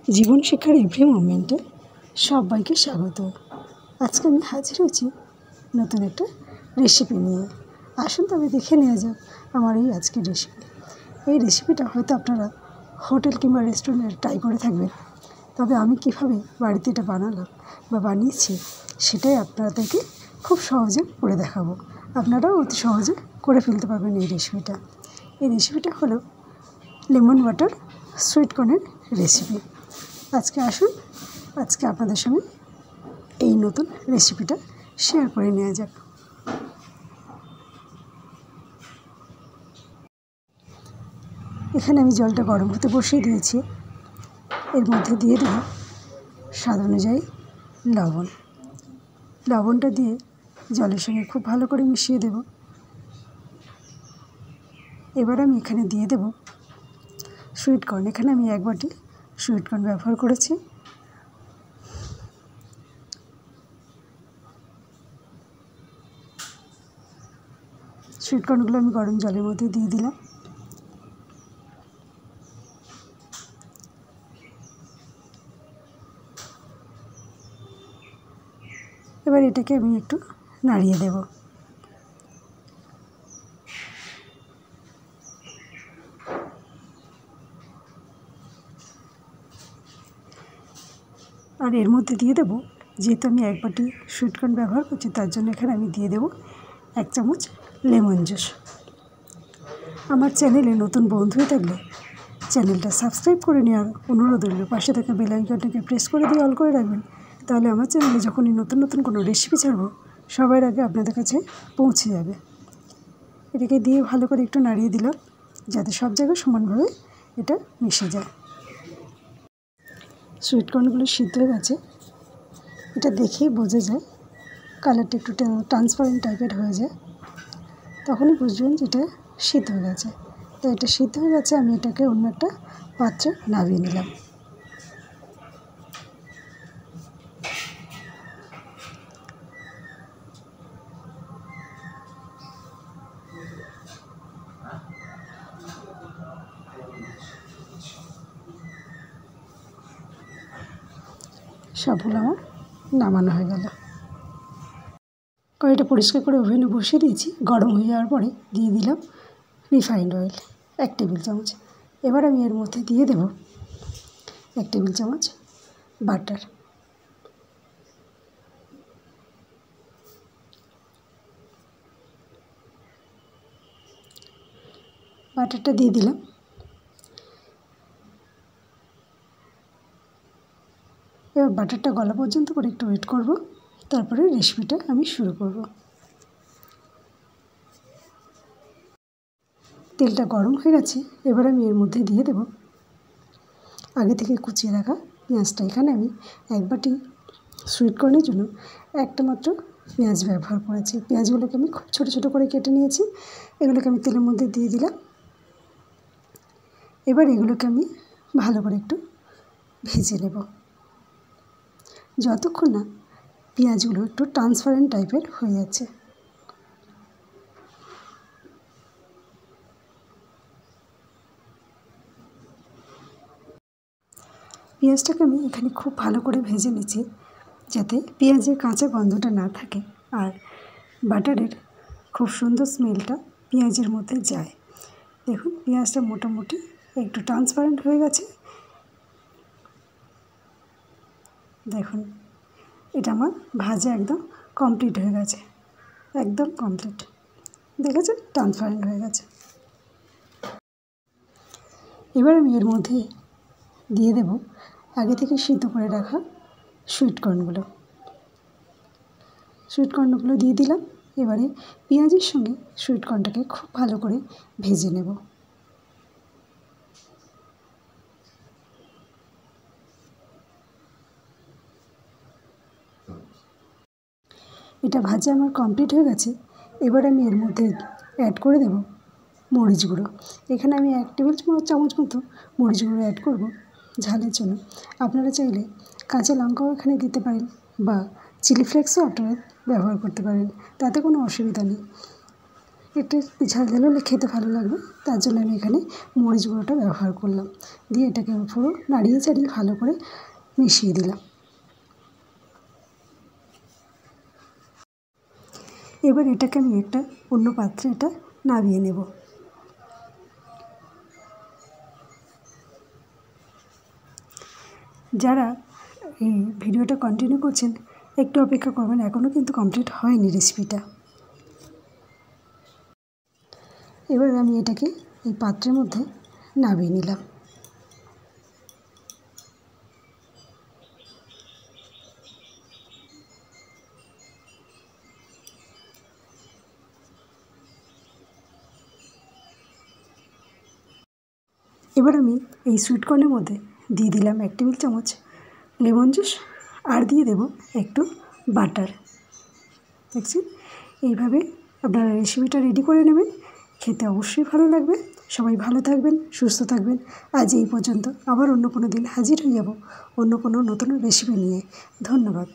জীবন শিক্ষার এভরি মোমেন্টে সবাইকে স্বাগত। আজকে আমি হাজির হয়েছি নতুন একটা রেসিপি নিয়ে। আসুন তবে দেখে নেওয়া যাক আমার এই আজকের রেসিপি। এই রেসিপিটা হয়তো আপনারা হোটেল কিংবা রেস্টুরেন্টে ট্রাই করে থাকবেন, তবে আমি কীভাবে বাড়িতে এটা বানালাম বা বানিয়েছি সেটাই আপনাদেরকে খুব সহজে করে দেখাবো। আপনারাও অতি সহজে করে ফেলতে পারবেন এই রেসিপিটা। এই রেসিপিটা হলো লেমন ওয়াটার সুইট কর্নের রেসিপি। আজকে আপনাদের সঙ্গে এই নতুন রেসিপিটা শেয়ার করে নেওয়া যাক। এখানে আমি জলটা গরম হতে বসিয়ে দিয়েছি। এর মধ্যে দিয়ে দেব স্বাদ অনুযায়ী লবণ। লবণটা দিয়ে জলের সঙ্গে খুব ভালো করে মিশিয়ে দেব। এবার আমি এখানে দিয়ে দেব সুইট কর্ন। এখানে আমি 1 বাটি সুইট কর্ন ব্যবহার করেছি। সুইট কর্নগুলো আমি গরম জলের মধ্যে দিয়ে দিলাম। এবার এটাকে আমি একটু নাড়িয়ে দেব। আর এর মধ্যে দিয়ে দেব, যেহেতু আমি 1 বাটি সুইট কর্ন ব্যবহার করছি, তার জন্য এখানে আমি দিয়ে দেব 1 চামচ লেমন জুস। আমার চ্যানেলে নতুন বন্ধু হয়ে থাকলে চ্যানেলটা সাবস্ক্রাইব করে নেওয়ার অনুরোধ রইল। পাশে থাকা বেল আইকনটাকে প্রেস করে দিয়ে অল করে রাখবেন, তাহলে আমার চ্যানেলে যখনই নতুন নতুন কোনো রেসিপি ছাড়বো সবার আগে আপনাদের কাছে পৌঁছে যাবে। এটাকে দিয়ে ভালো করে একটু নাড়িয়ে দিলাম, যাতে সব জায়গায় সমানভাবে এটা মিশে যায়। সুইট কর্নগুলো সিদ্ধ হয়ে গেছে, এটা দেখেই বোঝা যায়। কালারটা একটু ট্রান্সপারেন্ট টাইপের হয়ে যায়, তখনই বুঝবেন যে এটা সিদ্ধ হয়ে গেছে। তো এটা সিদ্ধ হয়ে গেছে, আমি এটাকে অন্য একটা পাত্রে নামিয়ে নিলাম। সবগুলো আমার নামানো হয়ে গেল। কড়াইটা পরিষ্কার করে ওভেনে বসিয়ে দিয়েছি। গরম হয়ে যাওয়ার পরে দিয়ে দিলাম রিফাইন্ড অয়েল 1 টেবিল চামচ। এবার আমি এর মধ্যে দিয়ে দেব 1 টেবিল চামচ বাটার। বাটারটা দিয়ে দিলাম। এবার বাটারটা গলা পর্যন্ত করে একটু ওয়েট করব, তারপরে রেসিপিটা আমি শুরু করব। তেলটা গরম হয়ে গেছে, এবার আমি এর মধ্যে দিয়ে দেব আগে থেকে কুচিয়ে রাখা পেঁয়াজটা। এখানে আমি 1 বাটি সুইট কর্নের জন্য একটা মাত্র পেঁয়াজ ব্যবহার করেছি। পেঁয়াজগুলোকে আমি খুব ছোটো ছোটো করে কেটে নিয়েছি। এগুলোকে আমি তেলের মধ্যে দিয়ে দিলাম। এবার এগুলোকে আমি ভালো করে একটু ভেজে নেব, যতক্ষণ না পেঁয়াজগুলো একটু ট্রান্সপারেন্ট টাইপের হয়ে যাচ্ছে। পেঁয়াজটাকে আমি এখানে খুব ভালো করে ভেজে নিচ্ছি, যাতে পেঁয়াজের কাঁচা গন্ধটা না থাকে আর বাটারের খুব সুন্দর স্মেলটা পেঁয়াজের মধ্যে যায়। দেখুন, পেঁয়াজটা মোটামুটি একটু ট্রান্সপারেন্ট হয়ে গেছে। দেখুন, এটা আমার ভাজা একদম কমপ্লিট হয়ে গেছে, একদম কমপ্লিট। দেখেছেন, ট্রান্সপারেন্ট হয়ে গেছে। এবার আমি এর মধ্যে দিয়ে দেব আগে থেকে সিদ্ধ করে রাখা সুইট কর্নগুলো দিয়ে দিলাম। এবারে পেঁয়াজের সঙ্গে সুইট কর্নটাকে খুব ভালো করে ভেজে নেব। এটা ভাজা আমার কমপ্লিট হয়ে গেছে। এবার আমি এর মধ্যে অ্যাড করে দেব মরিচ গুঁড়ো। এখানে আমি 1 টেবিল চামচ মতো মরিচ গুঁড়ো অ্যাড করব ঝালের জন্য। আপনারা চাইলে কাঁচা লঙ্কাও এখানে দিতে পারেন বা চিলি ফ্লেক্সও আপনারা ব্যবহার করতে পারেন, তাতে কোনো অসুবিধা নেই। একটু ঝাল ঝাল হলে খেতে ভালো লাগবে, তার জন্য আমি এখানে মরিচ গুঁড়োটা ব্যবহার করলাম। দিয়ে এটাকে পুরো নাড়িয়ে চাড়িয়ে ভালো করে মিশিয়ে দিলাম। এবার এটাকে আমি একটা অন্য পাত্রে এটা নামিয়ে নেব। যারা এই ভিডিওটা কন্টিনিউ করছেন একটু অপেক্ষা করবেন, এখনও কিন্তু কমপ্লিট হয়নি রেসিপিটা। এবার আমি এটাকে এই পাত্রের মধ্যে নামিয়ে নিলাম। এবার আমি এই সুইটকর্নের মধ্যে দিয়ে দিলাম 1 টেবিল চামচ লেমন জুস, আর দিয়ে দেব একটু বাটার। দেখছেন, এইভাবে আপনারা রেসিপিটা রেডি করে নেবেন, খেতে অবশ্যই ভালো লাগবে। সবাই ভালো থাকবেন, সুস্থ থাকবেন। আজ এই পর্যন্ত, আবার অন্য কোনো দিন হাজির হয়ে যাব অন্য কোনো নতুন রেসিপি নিয়ে। ধন্যবাদ।